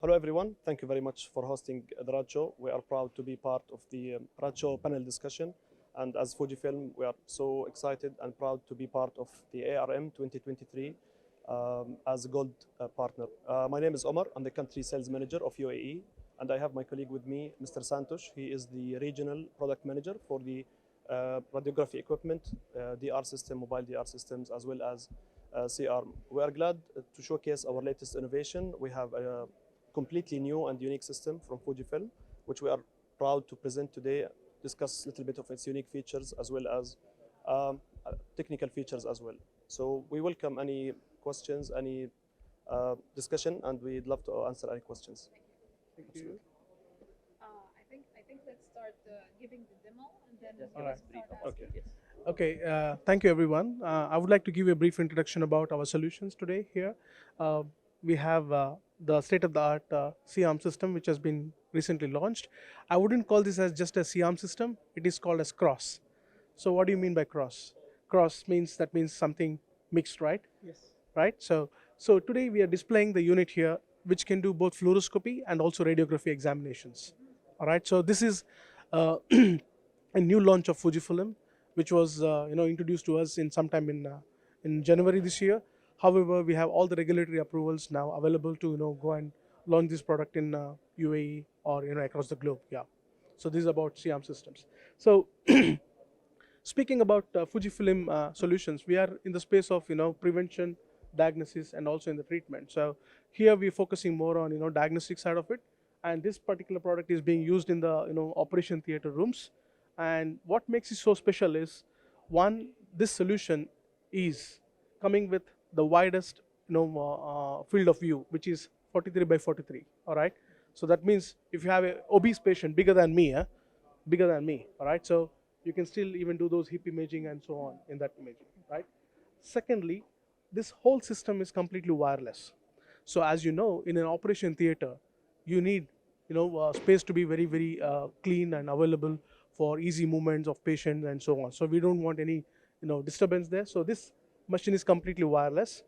Hello everyone, thank you very much for hosting the Radshow. We are proud to be part of the Radshow panel discussion, and as Fujifilm we are so excited and proud to be part of the ARM 2023 as a gold partner. My name is Omar, I'm the country sales manager of UAE, and I have my colleague with me, Mr. Santosh. He is the regional product manager for the radiography equipment, DR system, mobile DR systems, as well as C-arm. We are glad to showcase our latest innovation. We have a completely new and unique system from Fujifilm, which we are proud to present today, discuss a little bit of its unique features as well as technical features as well. So we welcome any questions, any discussion, and we'd love to answer any questions. Thank you. I think let's start giving the demo and then Just you give us can brief start about asking. it. Yes. Okay, thank you everyone. I would like to give you a brief introduction about our solutions today here. We have the state-of-the-art C-arm system which has been recently launched. I wouldn't call this as just a C-arm system, it is called as cross. So what do you mean by cross? Cross means something mixed, right? Yes. Right? So today we are displaying the unit here which can do both fluoroscopy and also radiography examinations. All right, so this is a new launch of Fujifilm which was introduced to us in sometime in January this year. However, we have all the regulatory approvals now available to go and launch this product in UAE or across the globe. Yeah. So this is about C-arm systems. So speaking about Fujifilm solutions, we are in the space of prevention, diagnosis, and also in the treatment. So here we're focusing more on diagnostic side of it, and this particular product is being used in the operation theater rooms. And what makes it so special is, one, this solution is coming with the widest field of view, which is 43 by 43. All right. So that means if you have an obese patient bigger than me, all right. So you can still even do those hip imaging and so on in that imaging, right? Secondly, this whole system is completely wireless. So as you know, in an operation theater, you need space to be very clean and available for easy movements of patients and so on. So we don't want any disturbance there. So this machine is completely wireless,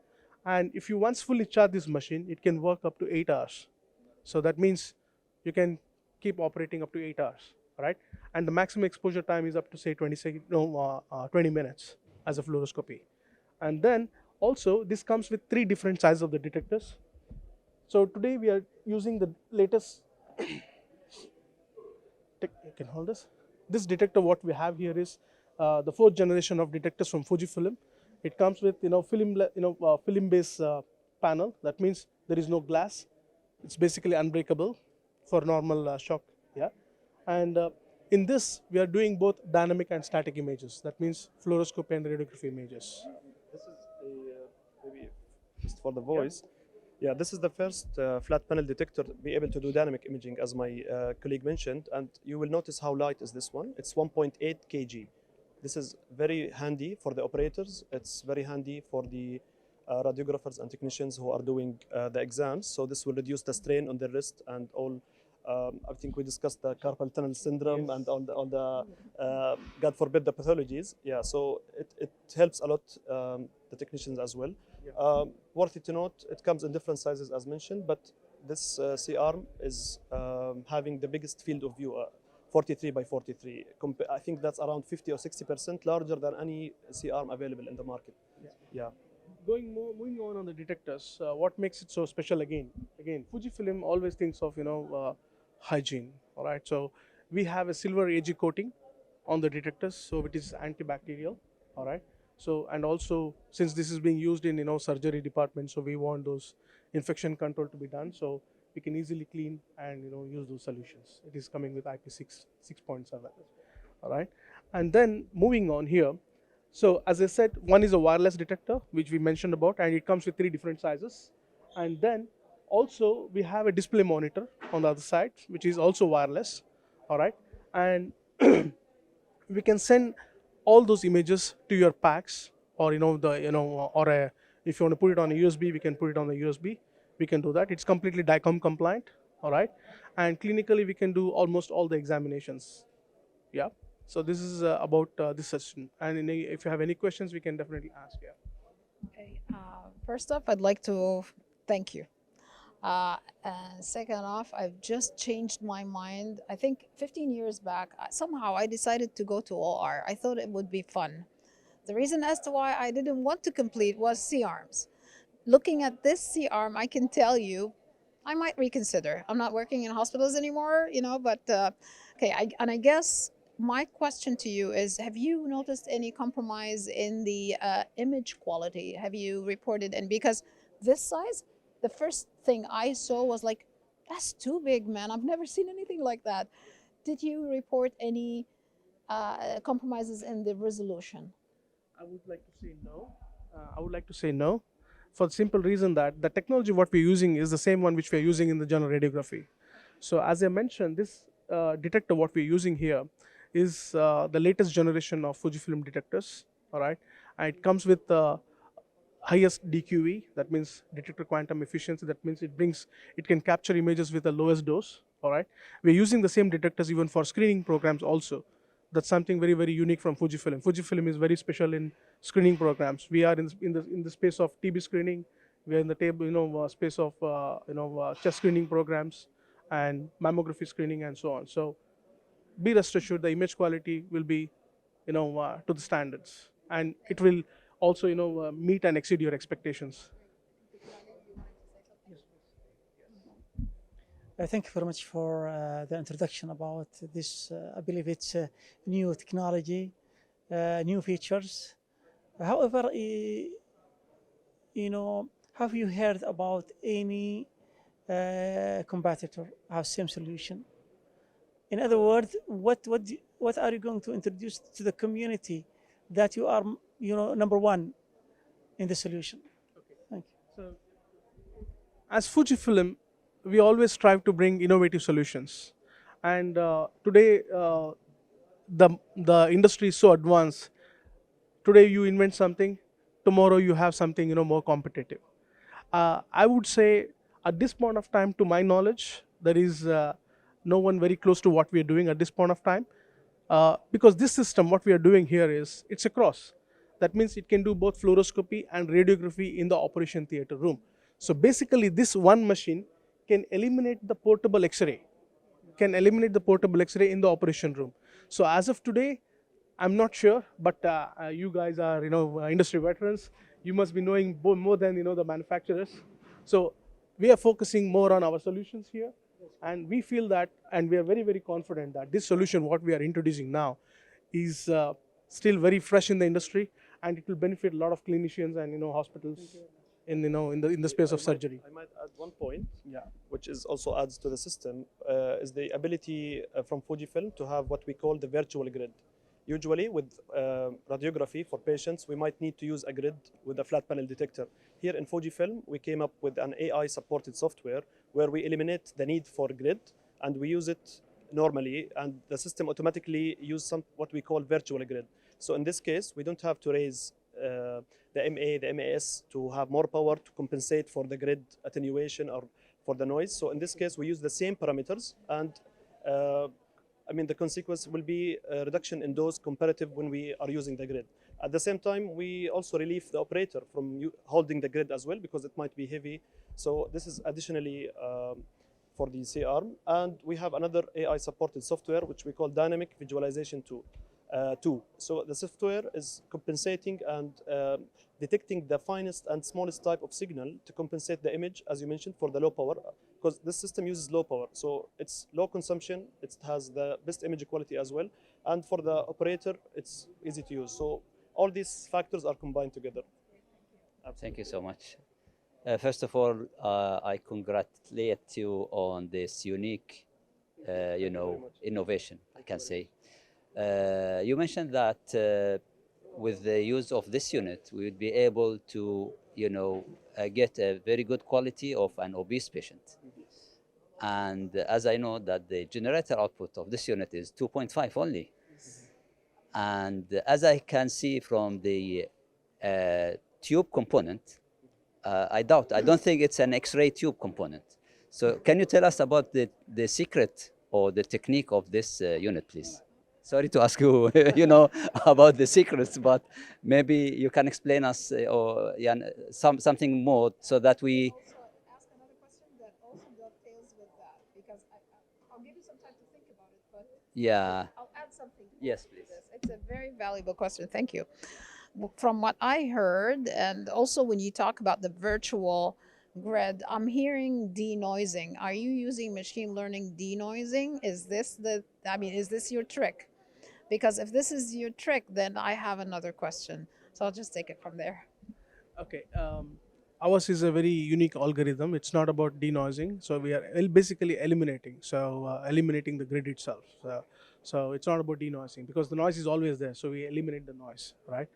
and if you once fully charge this machine, it can work up to 8 hours. So that means you can keep operating up to 8 hours, right? And the maximum exposure time is up to say 20 minutes as a fluoroscopy. And then also this comes with 3 different sizes of the detectors. So today we are using the latest you can hold this. This detector, what we have here is the 4th generation of detectors from Fujifilm. It comes with film-based panel. That means there is no glass. It's basically unbreakable for normal shock. Yeah, and in this we are doing both dynamic and static images. That means fluoroscopy and radiography images. This is maybe just for the voice. Yeah, this is the first flat panel detector to be able to do dynamic imaging, as my colleague mentioned, and you will notice how light is this one. It's 1.8 kg. This is very handy for the operators. It's very handy for the radiographers and technicians who are doing the exams. So this will reduce the strain on the wrist and all. I think we discussed the carpal tunnel syndrome and all the God forbid, the pathologies. Yeah, so it helps a lot the technicians as well. Worth it to note, it comes in different sizes as mentioned, but this C-arm is having the biggest field of view, 43 by 43. I think that's around 50 or 60% larger than any C-arm available in the market. Yeah. Moving on the detectors, what makes it so special again, Fujifilm always thinks of hygiene. All right, so we have a silver AG coating on the detectors, so it is antibacterial. All right, so and also since this is being used in surgery department, so we want those infection control to be done, so we can easily clean and use those solutions. It is coming with IP6 6.7. All right, and then moving on here. So as I said, one is a wireless detector, which we mentioned about, and it comes with 3 different sizes. And then also we have a display monitor on the other side, which is also wireless. All right, and we can send all those images to your packs, or if you want to put it on a USB, we can put it on the USB. We can do that. It's completely DICOM compliant. All right, and clinically we can do almost all the examinations. Yeah. So this is about this session, and if you have any questions, we can definitely ask. Yeah. Okay. First off, I'd like to thank you. And second off, I've just changed my mind. I think 15 years back, somehow I decided to go to OR. I thought it would be fun. The reason as to why I didn't want to complete was C-arms. Looking at this C-arm, I can tell you, I might reconsider. I'm not working in hospitals anymore, but okay. And I guess my question to you is, have you noticed any compromise in the image quality? Have you reported? And because this size, the first thing I saw was like, that's too big, man. I've never seen anything like that. Did you report any compromises in the resolution? I would like to say no. I would like to say no, for the simple reason that the technology what we're using is the same one which we're using in the general radiography. So as I mentioned, this detector what we're using here is the latest generation of Fujifilm detectors. All right, and it comes with highest DQE, that means detector quantum efficiency. That means it can capture images with the lowest dose. All right, we're using the same detectors even for screening programs also. That's something very, very unique from Fujifilm. Fujifilm is very special in screening programs. We are in the space of TB screening. We are in the space of chest screening programs and mammography screening and so on. So be rest assured the image quality will be to the standards, and it will also meet and exceed your expectations. Thank you very much for the introduction about this. I believe it's new technology, new features. However, have you heard about any competitor have same solution? In other words, what are you going to introduce to the community that you are number one in the solution? Okay. Thank you. So, as Fujifilm, we always strive to bring innovative solutions, and today the industry is so advanced. Today you invent something, tomorrow you have something more competitive. I would say at this point of time, to my knowledge, there is no one very close to what we are doing at this point of time, because this system, what we are doing here is it's a cross. That means it can do both fluoroscopy and radiography in the operation theater room. So basically, this one machine can eliminate the portable X-ray, in the operation room. So as of today, I'm not sure, but you guys are industry veterans. You must be knowing more than the manufacturers. So we are focusing more on our solutions here, and we feel that, and we are very, very confident that this solution what we are introducing now is still very fresh in the industry, and it will benefit a lot of clinicians and hospitals in the space of surgery. I might add one point, which is also adds to the system, is the ability from Fujifilm to have what we call the virtual grid. Usually with radiography for patients, we might need to use a grid with a flat panel detector. Here in Fujifilm, we came up with an AI-supported software where we eliminate the need for grid, and we use it normally, and the system automatically use what we call virtual grid. So in this case, we don't have to raise the MA, the MAS to have more power to compensate for the grid attenuation or for the noise. So in this case, we use the same parameters, and the consequence will be a reduction in dose comparative when we are using the grid. At the same time, we also relieve the operator from holding the grid as well, because it might be heavy. So this is additionally for the C-arm. And we have another AI-supported software, which we call Dynamic Visualization Tool. So the software is compensating and detecting the finest and smallest type of signal to compensate the image, as you mentioned, for the low power, because this system uses low power. So it's low consumption, it has the best image quality as well, and for the operator, it's easy to use. So all these factors are combined together. Thank you so much. First of all, I congratulate you on this unique, innovation, I can say. You mentioned that with the use of this unit, we would be able to, get a very good quality of an obese patient. And as I know that the generator output of this unit is 2.5 only. And as I can see from the tube component, I don't think it's an X-ray tube component. So can you tell us about the secret or the technique of this unit, please? Sorry to ask you, about the secrets, but maybe you can explain us or something more so that we. Also ask another question that that because I'll give you some time to think about it, but Yeah. I'll add something. Yes, to please. this. It's a very valuable question. Thank you. From what I heard, and also when you talk about the virtual grid, I'm hearing denoising. Are you using machine learning denoising? Is this your trick? Because if this is your trick, then I have another question. So I'll just take it from there. Okay. Ours is a very unique algorithm. It's not about denoising. So we are basically eliminating. So eliminating the grid itself. So it's not about denoising because the noise is always there. So we eliminate the noise, right?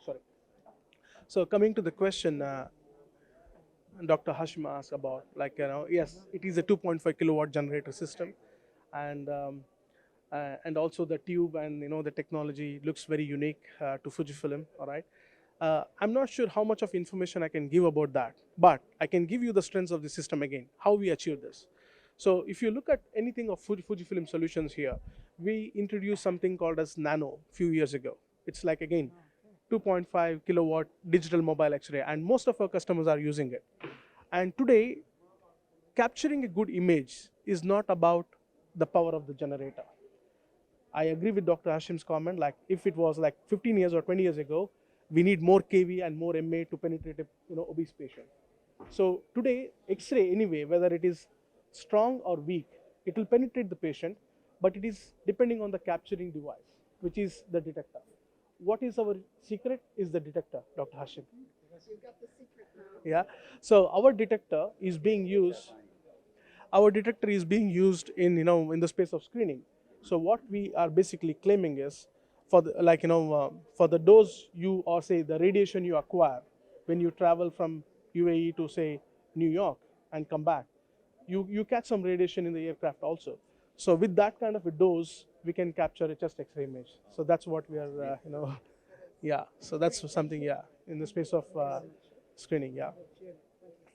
Sorry. So coming to the question, Dr. Hashim asked about, like, yes, it is a 2.5 kilowatt generator system, and also the tube and the technology looks very unique to Fujifilm. All right. I'm not sure how much of information I can give about that, but I can give you the strengths of the system again, how we achieve this. So if you look at anything of Fujifilm solutions here, we introduced something called as Nano a few years ago. It's like, again, 2.5 kilowatt digital mobile X-ray, and most of our customers are using it. And today, capturing a good image is not about the power of the generator. I agree with Dr. Hashim's comment, like if it was like 15 years or 20 years ago, we need more kV and more MA to penetrate a obese patient. So today, X-ray anyway, whether it is strong or weak, it will penetrate the patient, but it is depending on the capturing device, which is the detector. What is our secret is the detector, Dr. Hashim. You got the secret now. Yeah. So our detector is being used. Our detector is being used in in the space of screening. So what we are basically claiming is, for the for the dose you, or say the radiation you acquire when you travel from UAE to say New York and come back, you catch some radiation in the aircraft also. So with that kind of a dose, we can capture a chest X-ray image. So that's what we are yeah. So that's something, yeah, in the space of screening. Yeah.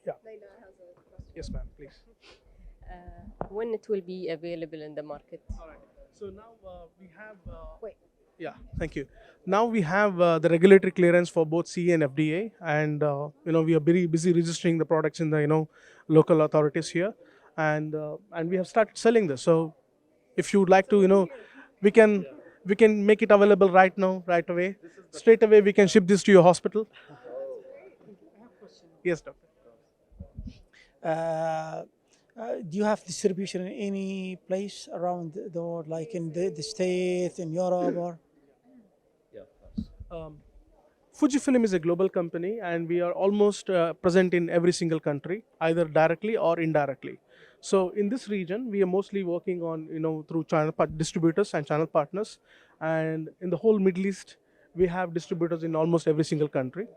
Yeah. Leila has a question. Yes, ma'am. Please. When it will be available in the market? All right. So now we have. Wait. Yeah, thank you. Now we have the regulatory clearance for both CE and FDA, and we are very busy registering the products in the local authorities here, and we have started selling this. So if you would like to, we can make it available right now, right away, straight away. We can ship this to your hospital. Yes, doctor. Do you have distribution in any place around the world, like in the States, in Europe, or? Fujifilm is a global company, and we are almost present in every single country, either directly or indirectly. So in this region, we are mostly working on, through channel distributors and channel partners. And in the whole Middle East, we have distributors in almost every single country.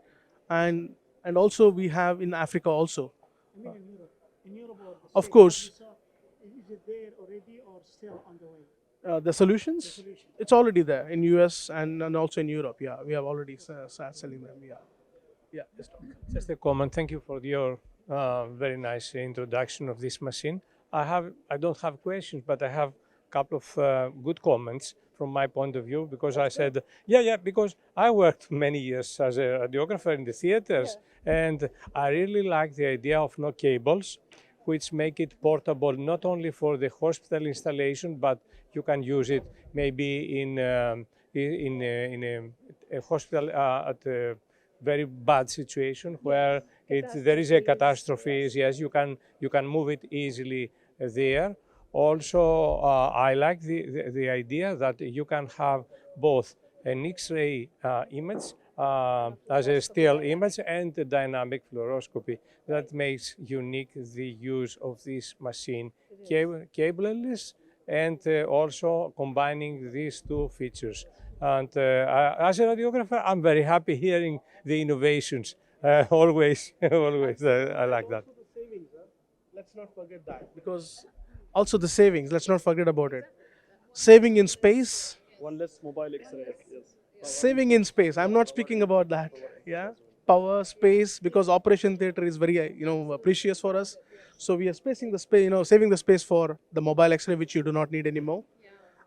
And also we have in Africa also. In Europe or the Of course. States, is it there already or still on the way? The solutions, it's already there in US and also in Europe. Yeah, we have already started selling them. Yeah. Yeah. Yes, doctor. Just a comment. Thank you for your very nice introduction of this machine. I don't have questions, but I have a couple of good comments from my point of view, because I said, because I worked many years as a radiographer in the theaters, and I really like the idea of no cables, which make it portable not only for the hospital installation, but you can use it maybe in a hospital at a very bad situation where there is a catastrophe. Yes, you can move it easily there. Also, I like the idea that you can have both an X-ray image as a still image and a dynamic fluoroscopy. That makes unique the use of this machine, cableless, and also combining these two features. And as a radiographer, I'm very happy hearing the innovations. Always, always, I like that. Let's not forget that, because also the savings, let's not forget about it. Saving in space. One less mobile X-ray. Yes. Saving in space. I'm not speaking about that. Yeah. Power, space, because operation theater is very, precious for us. So we are spacing the space, saving the space for the mobile X-ray, which you do not need anymore.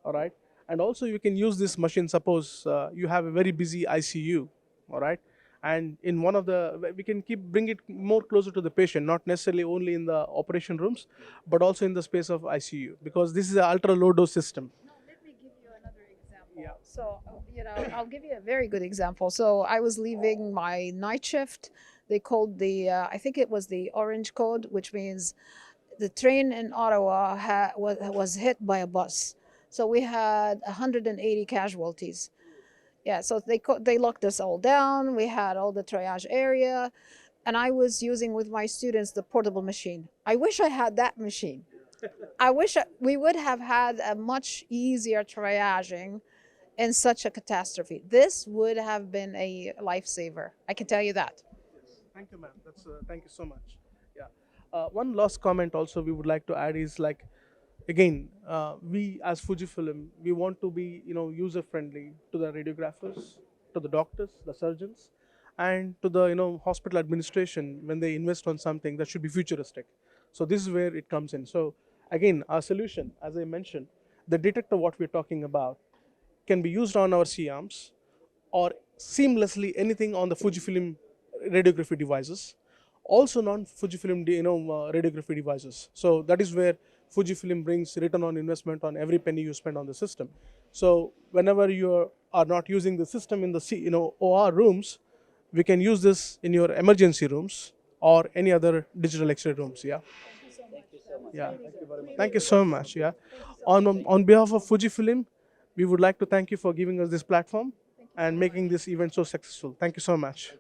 All right. And also you can use this machine. Suppose you have a very busy ICU. All right. And in one of the, we can bring it more closer to the patient, not necessarily only in the operation rooms, but also in the space of ICU, because this is an ultra low dose system. No, let me give you another example. Yeah. So, I'll give you a very good example. So, I was leaving my night shift. They called I think it was the orange code, which means the train in Ottawa was hit by a bus. So, we had 180 casualties. Yeah, so they locked us all down. We had all the triage area, and I was using with my students the portable machine. I wish I had that machine. I wish we would have had a much easier triaging in such a catastrophe. This would have been a lifesaver. I can tell you that. Thank you, ma'am. Thank you so much. Yeah. One last comment also we would like to add is, like, again, we as Fujifilm, we want to be, user friendly to the radiographers, to the doctors, the surgeons, and to the, hospital administration when they invest on something that should be futuristic. So this is where it comes in. So again, our solution, as I mentioned, the detector what we're talking about can be used on our C-arms or seamlessly anything on the Fujifilm radiography devices, also non-Fujifilm radiography devices. So that is where Fujifilm brings return on investment on every penny you spend on the system. So whenever you are not using the system in the OR rooms, we can use this in your emergency rooms or any other digital X-ray rooms. Yeah. Yeah. Thank you so much. Yeah. On behalf of Fujifilm, we would like to thank you for giving us this platform and making this event so successful. Thank you so much.